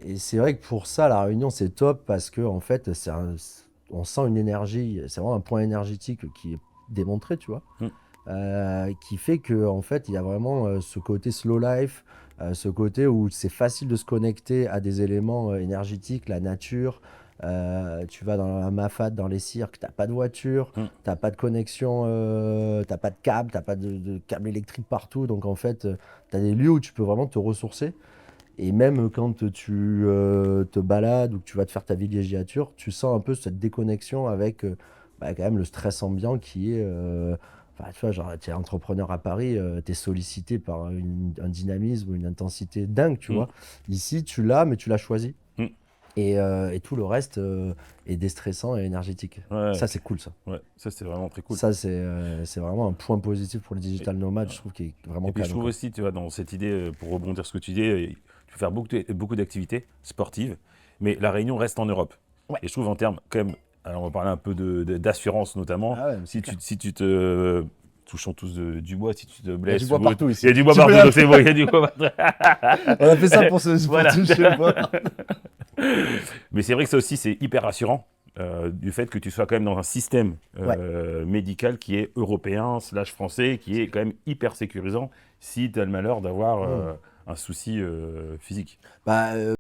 Et c'est vrai que pour ça, la Réunion, c'est top parce que en fait, on sent une énergie, c'est vraiment un point énergétique qui est démontré, tu vois, Mm. qui fait que en fait, il y a vraiment ce côté slow life, ce côté où c'est facile de se connecter à des éléments énergétiques, la nature. Tu vas dans la Mafat, dans les cirques, t'as pas de voiture, Mm. t'as pas de connexion, t'as pas de câble, t'as pas de câble électrique partout. Donc en fait, t'as des lieux où tu peux vraiment te ressourcer. Et même quand tu te balades ou que tu vas te faire ta villégiature, tu sens un peu cette déconnexion avec quand même le stress ambiant qui est. Enfin, tu vois, genre, tu es entrepreneur à Paris, tu es sollicité par un dynamisme ou une intensité dingue, tu Mm. vois. Ici, tu l'as, mais tu l'as choisi. Mm. Et tout le reste est déstressant et énergétique. Ouais, Ça, c'est cool, ça. ouais, ça c'est vraiment très cool. Ça, c'est vraiment un point positif pour le Et, digital nomade, je trouve, qui est et vraiment puis je canon, trouve quoi. aussi, tu vois, dans cette idée, pour rebondir sur ce que tu dis, tu peux faire beaucoup d'activités sportives, mais la Réunion reste en Europe. Ouais. Et je trouve en termes, quand même, alors on va parler un peu d'assurance notamment, Ah ouais, mais c'est si tu, clair. si tu te... touchons tous du bois, si tu te Il y a du blesses bois ou autre, partout il y a ici. du bois Tu peux partout, la donc c'est bon, il y a du bois partout. On a fait ça pour Voilà. toucher le bois. Mais c'est vrai que ça aussi, c'est hyper rassurant. Du fait que tu sois quand même dans un système Ouais. médical qui est européen slash français, qui est quand même hyper sécurisant si tu as le malheur d'avoir Hmm. un souci physique. Bah,